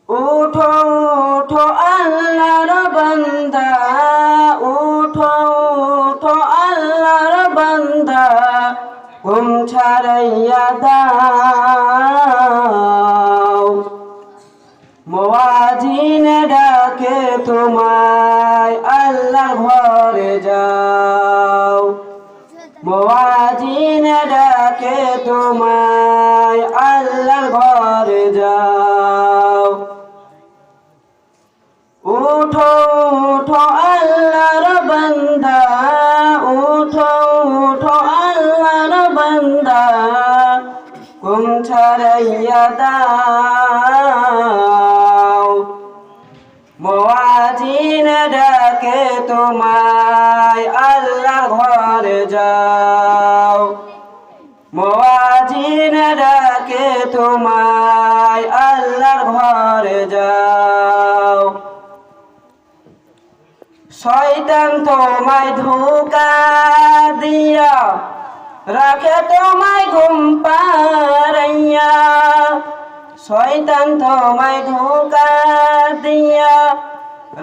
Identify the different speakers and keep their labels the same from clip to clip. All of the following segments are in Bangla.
Speaker 1: উঠো উঠো আল্লাহর বান্দা, উঠো উঠো আল্লাহর বান্দা, ঘুম ছাড়াইয়া দাও। মুয়াজ্জিন ডাকে তোমায়, আল্লাহর ঘরে যাও। মুয়াজ্জিন ডাকে তোমায়, আল্লাহর ঘরে যাও। উঠো উঠো আল্লাহর বান্দা, উঠো উঠো আল্লাহর বান্দা, ঘুম ছাড়াইয়া দাও। মুয়াজ্জিন ডাকে তোমায়, আল্লাহর ঘরে যাও। মুয়াজ্জিন ডাকে তোমায়, আল্লাহর ঘরে যাও। শয়তান তোমায় ধোঁকা দিয়া রাখে তোমায় ঘুম পাড়াইয়া। শয়তান তোমায় ধোঁকা দিয়া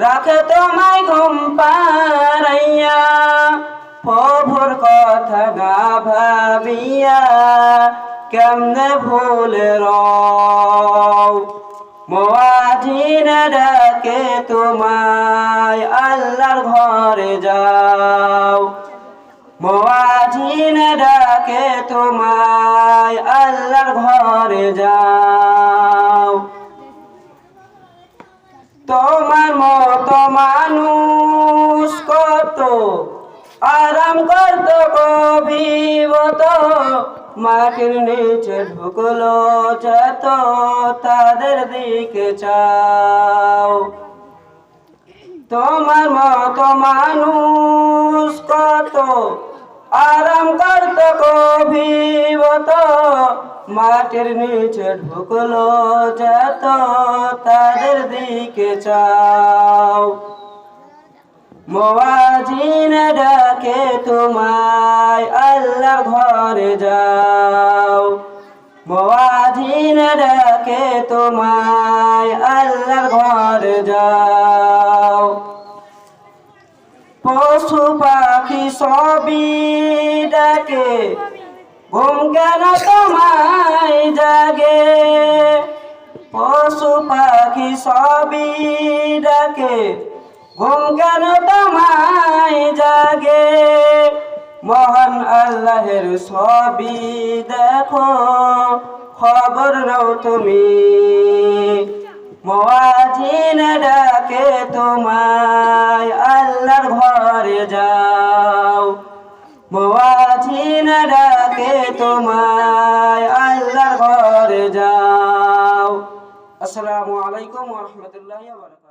Speaker 1: রাখে তোমায় ঘুম পাড়াইয়া। প্রভুর কথা না ভাবিয়া কেমনে ভুলে রও। মুয়াজ্জিন ডাকে তোমায়, আল্লাহর ঘরে যাও। মুয়াজ্জিন ডাকে তোমায়, আল্লাহর ঘরে যাও। তোমার মতো মানুষ কত আরাম করত কবিবত, মাটির নিচে ঢুকলো যত তাদের দিকে চাও। তোমার মতো মানুষ কত আরাম করত কবিবত, মাটির নিচে ঢুকলো যত তাদের দিকে চাও। মুয়াজ্জিন ডাকে তোমায়, আল্লাহর ঘরে যাও। মুয়াজ্জিন ডাকে তোমায়, আল্লাহর ঘরে যাও। পশু পাখি সবই ডাকে, ঘুম কেন তোমায় জাগে। পশু পাখি সবই ডাকে, ঘুম কেন তোমায় জাগে। মহান আল্লাহের ছবি দেখো, খবর নাও তুমি। মুয়াজ্জিন ডাকে তোমায়, আল্লাহর ঘরে যাও। মুয়াজ্জিন ডাকে তোমায়, আল্লাহর ঘরে যাও। আসসালামু আলাইকুম ওয়া রাহমাতুল্লাহি ওয়া বারাকাতুহু।